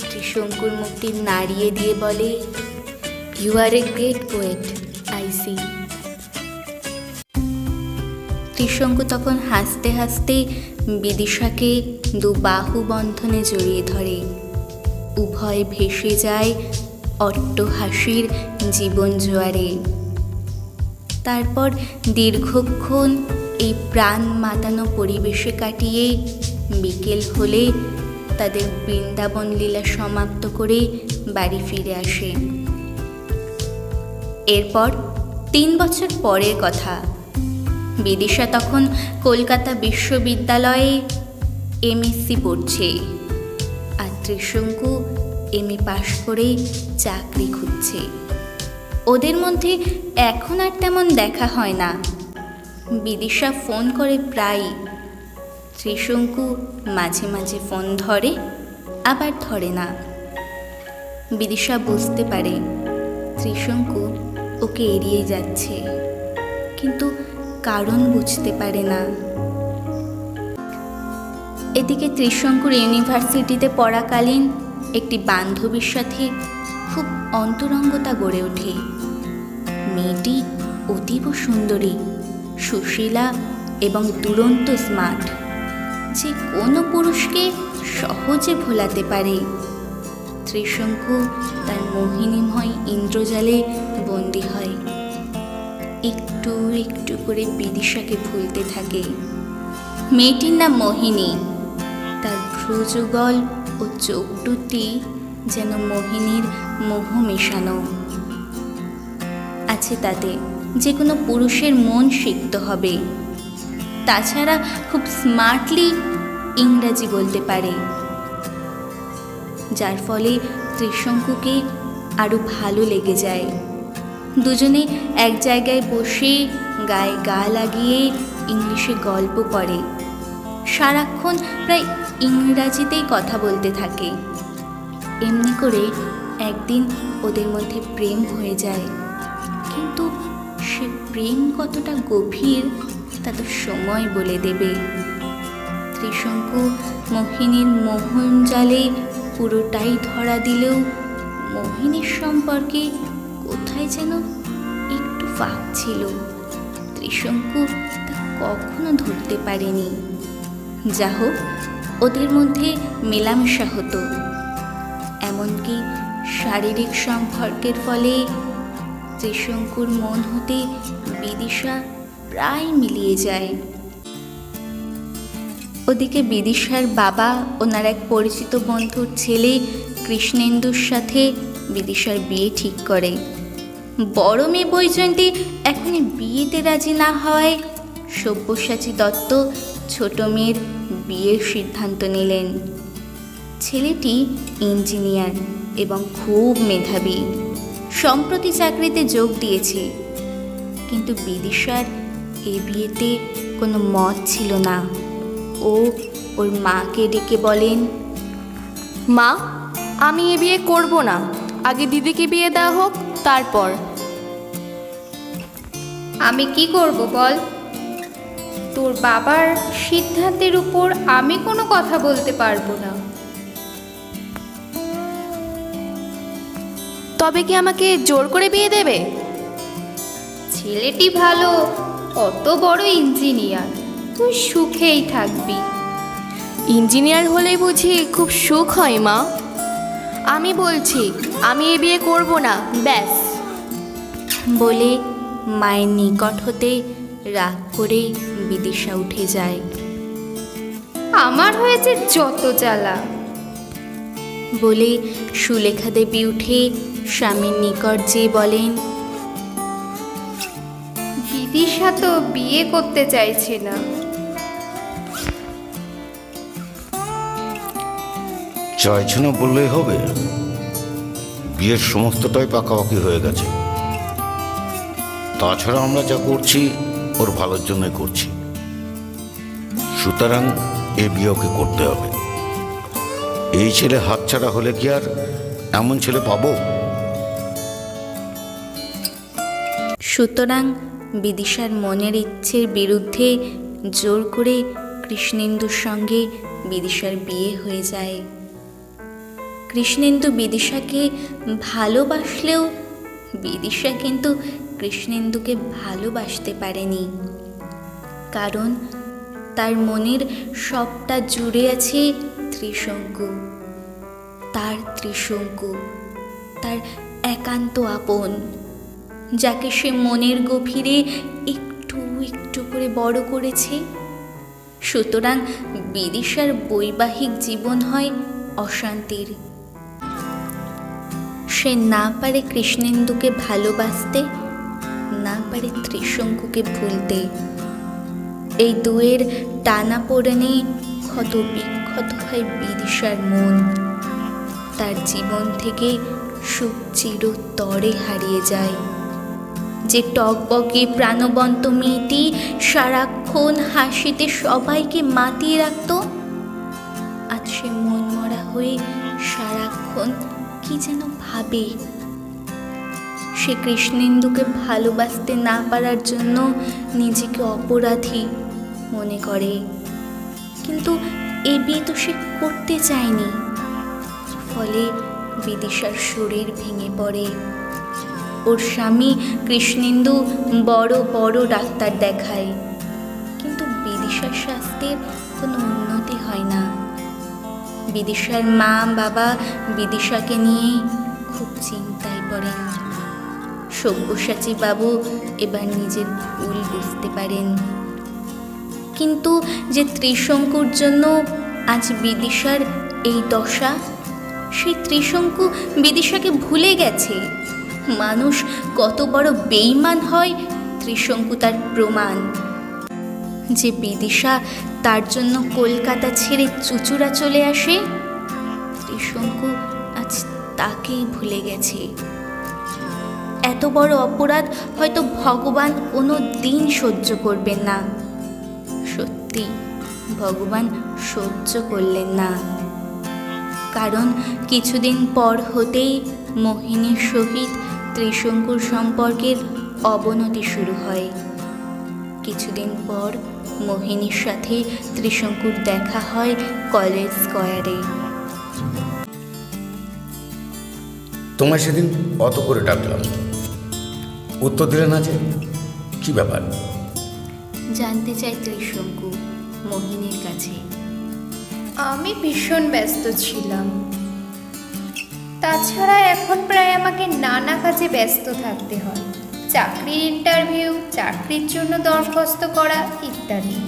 ত্রিশঙ্কুর মুখটি নাড়িয়ে দিয়ে বলে, you are a great poet, I see. Trishanku তখন হাসতে হাসতে বিদিশাকে দু বাহু বন্ধনে জড়িয়ে ধরে। উভয় ভেসে যায় অট্টহাসির জীবন জোয়ারে। তারপর দীর্ঘক্ষণ এই প্রাণ মাতানো পরিবেশে কাটিয়ে বিকেল হলে তাদের বৃন্দাবন লীলা সমাপ্ত করে বাড়ি ফিরে আসে। এরপর 3 বছর পরের কথা। বিদিশা তখন কলকাতা বিশ্ববিদ্যালয়ে এমএসসি পড়ছে, আর ত্রিশঙ্কু এমএ পাশ করে চাকরি খুঁজছে। ওদের মধ্যে এখন আর তেমন দেখা হয় না। বিদিশা ফোন করে প্রায়, ত্রিশঙ্কু মাঝে মাঝে ফোন ধরে আবার ধরে না। বিদিশা বুঝতে পারে ত্রিশঙ্কু ওকে এড়িয়ে যাচ্ছে, কিন্তু কারণ বুঝতে পারে না। এদিকে ত্রিশঙ্কুর ইউনিভার্সিটিতে পড়াকালীন একটি বান্ধবীর সাথে খুব অন্তরঙ্গতা গড়ে ওঠে। মেয়েটি অতীব সুন্দরী, সুশীলা এবং দুরন্ত স্মার্ট, যে কোনো পুরুষকে সহজে ভোলাতে পারে। ত্রিশঙ্কু তার মোহিনীময় ইন্দ্রজালে বন্দী হয়। একটু একটু করে বিদিশাকে ভুলতে থাকে। মেয়েটির নাম মোহিনী। তার ভ্রুযুগল ও চোখ দুটি যেন মোহিনীর মোহ মেশানো আছে তাতে, যে কোনো পুরুষের মন সিক্ত হবে। তাছাড়া খুব স্মার্টলি ইংরাজি বলতে পারে, যার ফলে ত্রিশঙ্কুকে আরও ভালো লেগে যায়। দুজনে এক জায়গায় বসে গায়ে গা লাগিয়ে ইংলিশে গল্প করে। সারাক্ষণ প্রায় ইংরাজিতেই কথা বলতে থাকে। এমনি করে একদিন ওদের মধ্যে প্রেম হয়ে যায়, কিন্তু সে প্রেম কতটা গভীর তা তো সময় বলে দেবে। ত্রিশঙ্কু মোহিনীর মোহন জালে পুরোটাই ধরা দিলেও মোহিনীর সম্পর্কে কোথায় যেন একটু ফাঁক ছিল। ত্রিশঙ্কু তা কখনো ধরতে পারেনি। যা হোক, ওদের মধ্যে মেলামেশা হতো, এমনকি শারীরিক সম্পর্কের ফলে ত্রিশঙ্কুর মন হতে বিদিশা প্রায় মিলিয়ে যায়। ওদিকে বিদিশার বাবা ওনার এক পরিচিত বন্ধুর ছেলে কৃষ্ণেন্দুর সাথে বিদিশার বিয়ে ঠিক করে। বড় মেয়ে বৈজয়ন্তী এখনই বিয়েতে রাজি না হওয়ায় সব্যসাচী দত্ত ছোট মেয়ের বিয়ের সিদ্ধান্ত নিলেন। ছেলেটি ইঞ্জিনিয়ার এবং খুব মেধাবী, সম্প্রতি চাকরিতে যোগ দিয়েছে। কিন্তু বিদিশার এ বিয়েতে কোনো মত ছিল না। ও ওর মাকে ডেকে বলেন, মা, আমি এ বিয়ে করব না, আগে দিদিকে বিয়ে দেওয়া হোক, তারপর। আমি কি করব বল? তোর বাবার সিদ্ধান্তের উপর আমি কোনো কথা বলতে পারবো না। তবে কি আমাকে জোর করে বিয়ে দেবে? ছেলেটি ভালো, অত বড় ইঞ্জিনিয়ার, তুই সুখেই থাকবি। ইঞ্জিনিয়ার হলেই বুঝি খুব সুখ হয় মা? আমি বলছি আমি এ বিয়ে করব না, ব্যাস। বলে মায়ের নিকট হতে রাগ করে বিদিশা উঠে যায়। আমার হয়েছে যত জ্বালা। বলে সুলেখা দেবী উঠে স্বামীর নিকট যেয়ে বলেন, বিদিশা তো বিয়ে করতে চাইছে না। চাইছে না বললেই হবে? বিয়ের সমস্তটাই পাকাপাকি হয়ে গেছে। তাছাড়া আমরা যা করছি ওর ভালোর জন্য করছি, সুতরাং এ বিয়ে ওকে করতে হবে। এই ছেলে হাতছাড়া হলে কি আর এমন ছেলে পাবো? সুতরাং বিদিশার মনের ইচ্ছের বিরুদ্ধে জোর করে কৃষ্ণেন্দুর সঙ্গে বিদিশার বিয়ে হয়ে যায়। কৃষ্ণেন্দু বিদিশাকে ভালোবাসলেও বিদিশা কিন্তু কৃষ্ণেন্দুকে ভালোবাসতে পারেনি, কারণ তার মনের সবটা জুড়ে আছে ত্রিশঙ্কু। তার ত্রিশঙ্কু, তার একান্ত আপন, যাকে সে মনের গভীরে একটু একটু করে বড় করেছে। সুতরাং বিদিশার বৈবাহিক জীবন হয় অশান্তির। সে না পারে কৃষ্ণেন্দুকে ভালোবাসতে, না পারে ত্রিশঙ্কুকে ভুলতে। এই দুয়ের টানাপোড়েনে ক্ষত বিক্ষত হয় বিদিশার মন। তার জীবন থেকে সুখ চিরতরে হারিয়ে যায়। যে টকবকে প্রাণবন্ত মেয়েটি সারাক্ষণ হাসিতে সবাইকে মাতিয়ে রাখত, আজ সে মনমরা হয়ে সারাক্ষণ কি যেন ভাবে। সে কৃষ্ণেন্দুকে ভালোবাসতে না পারার জন্য নিজেকে অপরাধী মনে করে, কিন্তু এ বিয়ে তো সে করতে চায়নি। ফলে বিদিশার শরীর ভেঙে পড়ে। ওর স্বামী কৃষ্ণেন্দু বড় বড় ডাক্তার দেখায়, কিন্তু বিদিশার স্বাস্থ্যের কোনো উন্নতি হয় না। বিদিশার মা বাবা বিদিশাকে নিয়ে খুব চিন্তায় পড়েন। সব্যসাচী বাবু এবার নিজের ভুল বুঝতে পারেন, কিন্তু যে ত্রিশঙ্কুর জন্য আজ বিদিশার এই দশা, সেই ত্রিশঙ্কু বিদিশাকে ভুলে গেছে। মানুষ কত বড় বেঈমান হয় ত্রিশঙ্কু তার প্রমাণ। যে বিদিশা তার জন্য কলকাতা ছেড়ে চুচুড়া চলে আসে, ত্রিশঙ্কু আজ তাকেই ভুলে গেছে। এত বড় অপরাধ হয়তো ভগবান কোনো দিন সহ্য করবেন না। সত্যি ভগবান সহ্য করলেন না। কারণ কিছুদিন পর হতেই মোহিনীর সহিত ত্রিশঙ্কুর সম্পর্কের অবনতি শুরু হয়। কিছুদিন পর মোহিনীর সাথে ত্রিশঙ্কুর দেখা হয় কলেজ স্কয়ারে। তোমায় সেদিন অত করে ডাকলাম, উত্তর দিলে না যে, কি ব্যাপার? জানতে চায় ত্রিশঙ্কু মোহিনীর কাছে। আমি ভীষণ ব্যস্ত ছিলাম। তাছাড়া এখন প্রায় আমাকে নানা কাজে ব্যস্ত থাকতে হয়, চাকরির ইন্টারভিউ, চাকরির জন্য দরখাস্ত করা ইত্যাদি।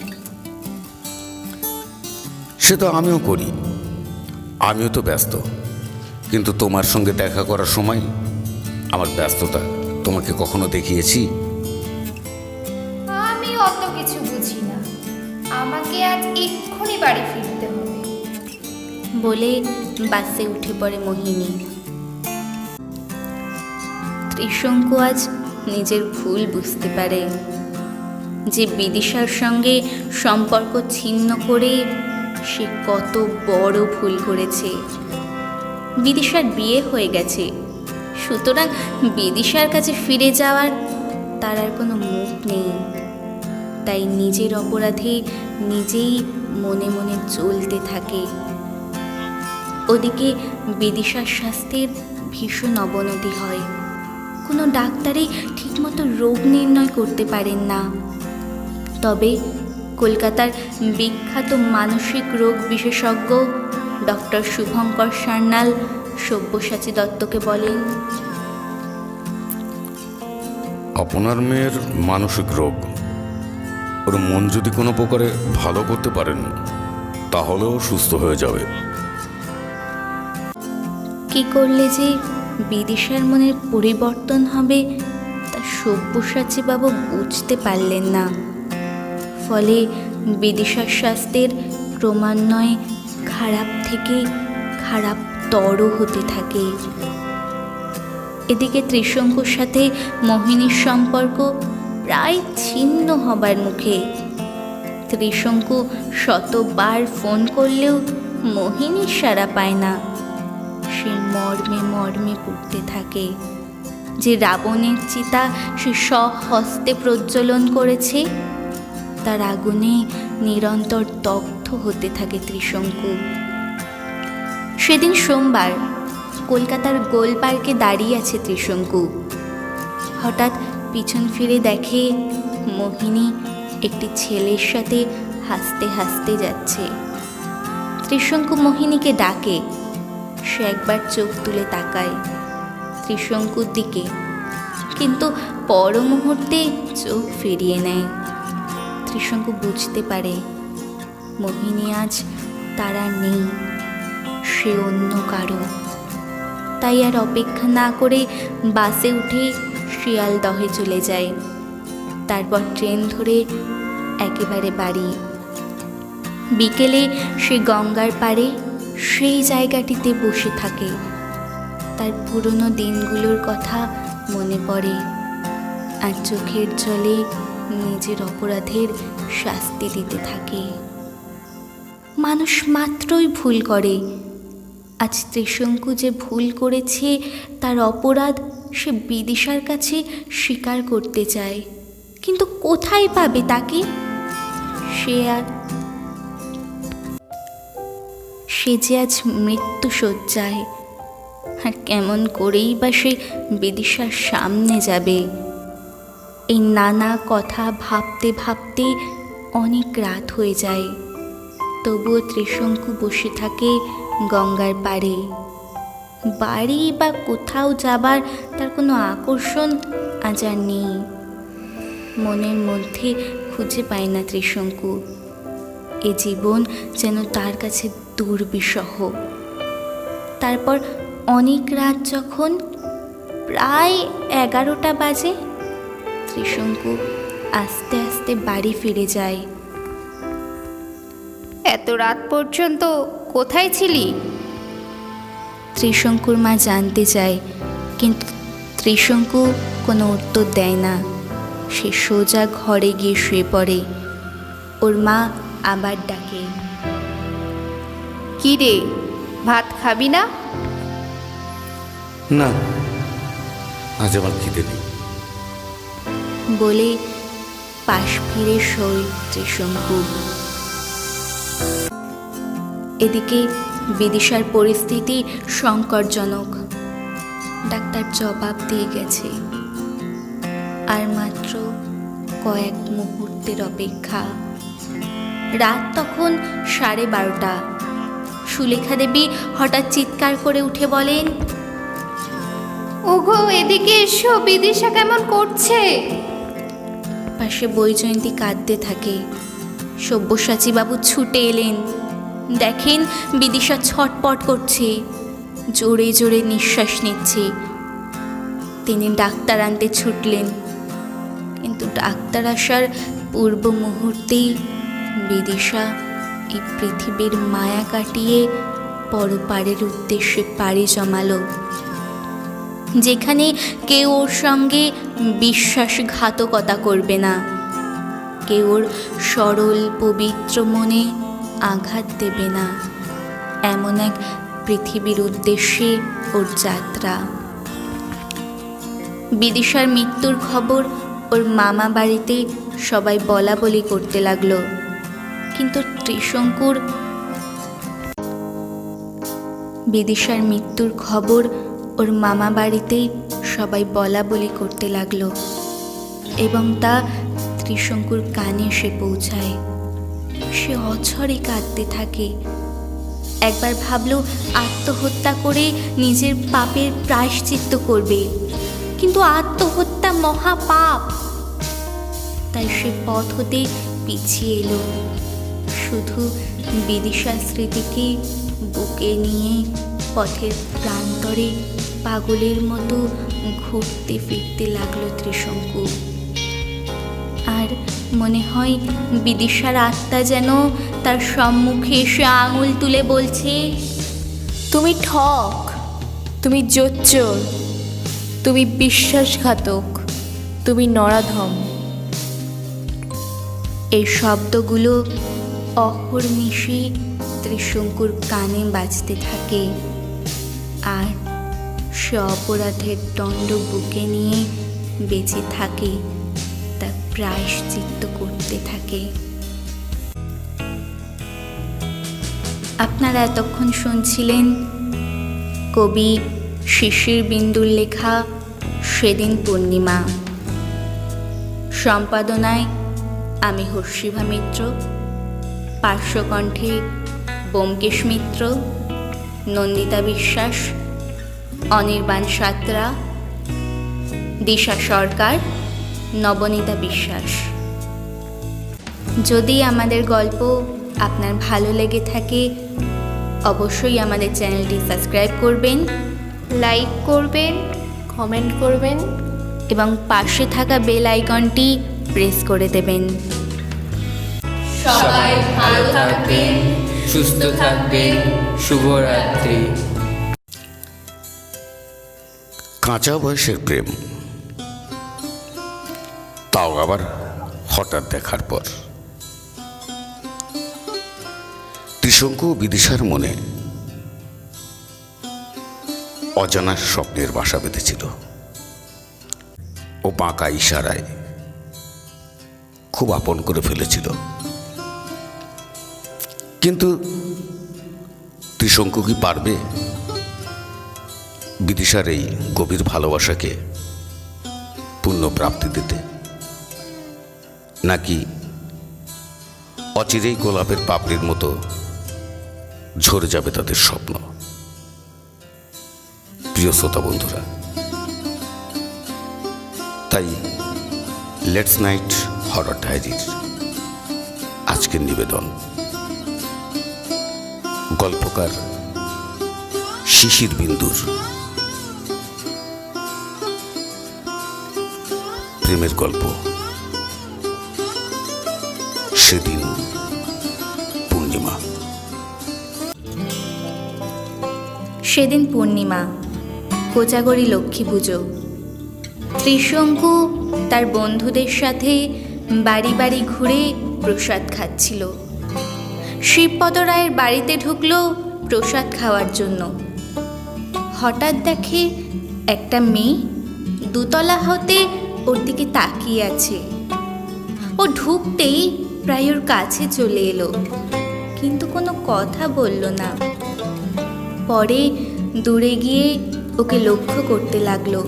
সে তো আমিও করি, আমিও তো ব্যস্ত, কিন্তু তোমার সঙ্গে দেখা করার সময় আমার ব্যস্ততা তোমাকে কখনো দেখিয়েছি? আমি অত কিছু বুঝি না, আমাকে আজ এক্ষুনি বাড়ি ফিরতে হবে বলে বাসে উঠে পড়ে মোহিনী। ত্রিশঙ্কু আজ নিজের ভুল বুঝতে পারে যে বিদিশার সঙ্গে সম্পর্ক ছিন্ন করে সে কত বড় ভুল করেছে। বিদিশার বিয়ে হয়ে গেছে, সুতরাং বিদিশার কাছে ফিরে যাওয়ার তার আর কোনো মুখ নেই। তাই নিজের অপরাধে নিজেই মনে মনে চলতে থাকে। ওদিকে বিদিশার স্বাস্থ্যের ভীষণ অবনতি হয়। কোনো ডাক্তারই ঠিকমতো রোগ নির্ণয় করতে পারেন না। তবে কলকাতার বিখ্যাত মানসিক রোগ বিশেষজ্ঞ ডক্টর শুভঙ্কর সান্যাল সব্যসাচী দত্তকে বলেন, আপনার মেয়ের মানসিক রোগ, ওর মন যদি কোনো প্রকারে ভালো করতে পারেন তাহলেও সুস্থ হয়ে যাবে। কি করলে যে বিদিশার মনের পরিবর্তন হবে তা সব্যসাচী বাবু বুঝতে পারলেন না। ফলে বিদিশার স্বাস্থ্যের ক্রমান্বয়ে খারাপ থেকে খারাপতর হতে থাকে। এদিকে ত্রিশঙ্কুর সাথে মোহিনীর সম্পর্ক প্রায় ছিন্ন হবার মুখে। ত্রিশঙ্কু শতবার ফোন করলেও মোহিনীর সাড়া পায় না। সে মর্মে মর্মে পড়তে থাকে যে রাবণের চিতা সে স্বহস্তে প্রজ্বলন করেছে, তার আগুনে নিরন্তর দগ্ধ হতে থাকে ত্রিশঙ্কু। সেদিন সোমবার কলকাতার গোল পার্কে দাঁড়িয়ে আছে ত্রিশঙ্কু। হঠাৎ পিছন ফিরে দেখে মোহিনী একটি ছেলের সাথে হাসতে হাসতে যাচ্ছে। ত্রিশঙ্কু মোহিনীকে ডাকে। সে একবার চোখ তুলে তাকায় ত্রিশঙ্কুর দিকে, কিন্তু পর মুহূর্তে চোখ ফিরিয়ে নেয়। ত্রিশঙ্কু বুঝতে পারে মোহিনী আজ তার আর নেই, সে অন্য কারো। তাই আর অপেক্ষা না করে বাসে উঠে শিয়ালদহে চলে যায়। তারপর ট্রেন ধরে একেবারে বাড়ি। বিকেলে সে গঙ্গার পাড়ে সেই জায়গাটিতে বসে থাকে। তার পুরনো দিনগুলোর কথা মনে পড়ে আর চোখের জলে নিজের অপরাধের শাস্তি দিতে থাকে। মানুষ মাত্রই ভুল করে। আজ ত্রিশঙ্কু যে ভুল করেছে তার অপরাধ সে বিদিশার কাছে স্বীকার করতে চায়, কিন্তু কোথায় পাবে তাকে? সে যে আজ মৃত্যু শয্যায়, আর কেমন করেই বা সে বিদিশার সামনে যাবে? এই নানা কথা ভাবতে ভাবতে অনেক রাত হয়ে যায়। তবুও ত্রিশঙ্কু বসে থাকে গঙ্গার পাড়ে। বাড়ি বা কোথাও যাবার তার কোনো আকর্ষণ আজ আর নেই। মনের মধ্যে খুঁজে পায় না ত্রিশঙ্কু। এ জীবন যেন তার কাছে দুর্বিষহ। তারপর অনেক রাত যখন প্রায় 11টা বাজে, ত্রিশঙ্কু আস্তে আস্তে বাড়ি ফিরে যায়। এত রাত পর্যন্ত কোথায় ছিলি? ত্রিশঙ্কুর মা জানতে চায়, কিন্তু ত্রিশঙ্কু কোনো উত্তর দেয় না। সে সোজা ঘরে গিয়ে শুয়ে পড়ে। ওর মা আবার ডাকে। কি রে, ভাত খাবি না? না, আজ আমার খিদে নেই। বলে পাশ ফিরে শোয় ত্রিশঙ্কু। এদিকে বিদিশার পরিস্থিতি সংকটজনক। ডাক্তার জবাব দিয়ে গেছে, আর মাত্র কয়েক মুহূর্তের অপেক্ষা। রাত তখন 12:30। সুলেখা দেবী হঠাৎ চিৎকার করে উঠে বলেন, ওগো, এদিকে এসো, বিদিশা কেমন করছে? পাশে বৈজয়ন্তী কাঁদতে থাকে। সব্যসাচী বাবু ছুটে এলেন, দেখেন বিদিশা ছটপট করছে, জোরে জোরে নিঃশ্বাস নিচ্ছে। তিনি ডাক্তার আনতে ছুটলেন, কিন্তু ডাক্তার আসার পূর্ব মুহূর্তেই বিদিশা এই পৃথিবীর মায়া কাটিয়ে পরপারের উদ্দেশ্যে পাড়ি জমালো, যেখানে কেউ ওর সঙ্গে বিশ্বাসঘাতকতা করবে না, কেউ ওর সরল পবিত্র মনে আঘাত দেবে না। এমন এক পৃথিবীর উদ্দেশ্যে ওর যাত্রা। বিদিশার মৃত্যুর খবর ওর মামা বাড়িতে সবাই বলা বলি করতে লাগলো, কিন্তু ত্রিশঙ্কুর বিদিশার মৃত্যুর খবর ওর মামা বাড়িতে সবাই বলা বলি করতে লাগলো এবং তা ত্রিশঙ্কুর কানে এসে পৌঁছায়। সে অঝরে কাঁদতে থাকে। একবার ভাবলো আত্মহত্যা করে নিজের পাপের প্রায়শ্চিত্ত করবে, কিন্তু আত্মহত্যা মহাপাপ। তাই সে পথ হতে পিছিয়ে এলো, শুধু বিদিশার স্মৃতিকে বুকে নিয়ে পথের প্রান্তরে পাগলের মতো ঘুরতে ফিরতে লাগলো ত্রিশঙ্কু। আর মনে হয় বিদিশার আত্মা যেন তার সম্মুখে এসে আঙুল তুলে বলছে, তুমি ঠক, তুমি জোচ্চোর, তুমি বিশ্বাসঘাতক, তুমি নরাধম। এই শব্দগুলো অহর্নিশি ত্রিশঙ্কুর কানে বাজতে থাকে, আর সে অপরাধের দণ্ড বুকে নিয়ে বেঁচে থাকে, তার প্রায়শ্চিত্ত করতে থাকে। আপনারা এতক্ষণ শুনছিলেন কবি শিশির বিন্দুর লেখা সেদিন পূর্ণিমা। সম্পাদনায় আমি হর্ষিভা মিত্র, পার্শ্বকণ্ঠে ব্যোমকেশ মিত্র, নন্দিতা বিশ্বাস, অনির্বাণ সাঁতরা, দিশা সরকার, নবনীতা বিশ্বাস। যদি আমাদের গল্প আপনার ভালো লেগে থাকে, অবশ্যই আমাদের চ্যানেলটি সাবস্ক্রাইব করবেন, লাইক করবেন, কমেন্ট করবেন এবং পাশে থাকা বেল আইকনটি প্রেস করে দেবেন। সবাই ভালো থাকবেন, সুস্থ থাকবেন। শুভরাত্রি। কাঁচা বয়সের প্রেম, তাও আবার হঠাৎ দেখার পর। ত্রিশঙ্কু বিদিশার মনে অজানা স্বপ্নের বাসা বেঁধেছিল। ও বাঁকা ইশারায় খুব আপন করে ফেলেছিল, কিন্তু ত্রিশঙ্কু কি পারবে বিদিশার এই গভীর ভালোবাসাকে পূর্ণ প্রাপ্তি দিতে? নাকি অচিরেই গোলাপের পাপড়ির মতো ঝরে যাবে তাদের স্বপ্ন? প্রিয় শ্রোতা বন্ধুরা, তাই লেটস নাইট হরর ডায়েরির আজকের নিবেদন গল্পকার শিশির বিন্দুর প্রেমের গল্প সেদিন পূর্ণিমা। সেদিন পূর্ণিমা, কোজাগরী লক্ষ্মী পুজো। ত্রিশঙ্কু তার বন্ধুদের সাথে বাড়ি বাড়ি ঘুরে প্রসাদ খাচ্ছিল। শিবপদ রায়ের বাড়িতে ঢুকলো প্রসাদ খাওয়ার জন্য। হঠাৎ দেখে একটা মেয়ে দুতলা হতে ওর দিকে তাকিয়ে আছে। ও ঢুকতেই প্রায় ওর কাছে চলে এলো, কিন্তু কোনো কথা বলল না। পরে দূরে গিয়ে ওকে লক্ষ্য করতে লাগলো।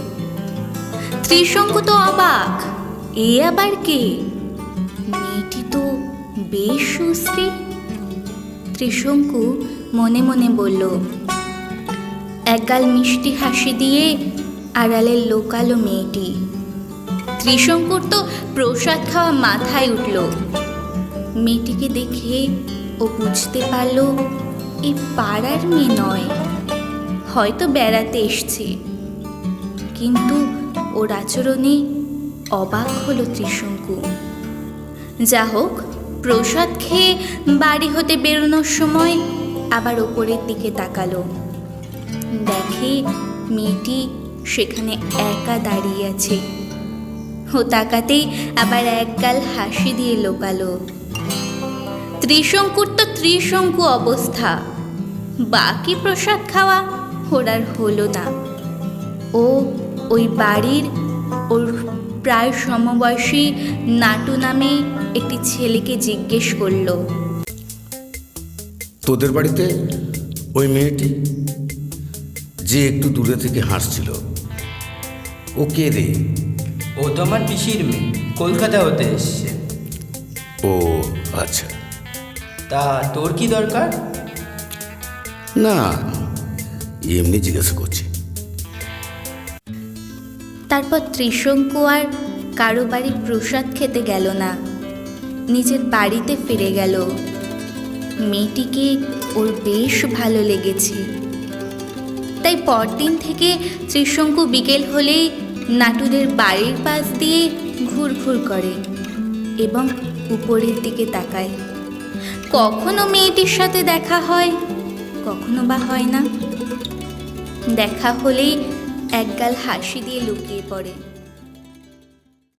ত্রিশঙ্কু তো অবাক, এ আবার কে? মেয়েটি তো বেশ সুশ্রী। ত্রিশঙ্কু মনে মনে বলল। একগাল মিষ্টি হাসি দিয়ে আড়ালে লোকালো মেয়েটি। ত্রিশঙ্কুর তো প্রসাদ খাওয়া মাথায় উঠল। মেয়েটিকে দেখে ও বুঝতে পারল এ পাড়ার মেয়ে নয়, হয়তো বেড়াতে এসছে। কিন্তু ওর আচরণে অবাক হলো ত্রিশঙ্কু। যা হোক, প্রসাদ খেয়ে বাড়ি হতে বেরোনোর সময় আবার ওপরের দিকে তাকালো। দেখে মেয়েটি সেখানে একা দাঁড়িয়ে আছে। ও তাকাতেই আবার একগাল হাসি দিয়ে লোকালো। ত্রিশঙ্কুর তো ত্রিশঙ্কু অবস্থা। বাকি প্রসাদ খাওয়া ওর আর হলো না। ও ওই বাড়ির ওর প্রায় সমবয়সী নাটু নামে একটি ছেলেকে জিজ্ঞেস করলো, তোদের বাড়িতে ওই মেয়েটি যে একটু দূরে থেকে হাসছিল, ও কে রে? ও তো আমার পিসির মেয়ে, কলকাতা হতে এসছে। ও আচ্ছা। তা তোর কি দরকার? না, এমনি জিজ্ঞাসা করছি। তারপর ত্রিশঙ্কু আর কারো বাড়ি প্রসাদ খেতে গেল না, নিজের বাড়িতে ফিরে গেল। মেয়েটিকে ওর বেশ ভালো লেগেছে। তাই পরদিন থেকে ত্রিশঙ্কু বিকেল হলেই নাটুদের বাড়ির পাশ দিয়ে ঘুরঘুর করে এবং উপরের দিকে তাকায়। কখনো মেয়েটির সাথে দেখা হয়, কখনো বা হয় না। দেখা হলেই একগাল হাসি দিয়ে লুকিয়ে পড়ে।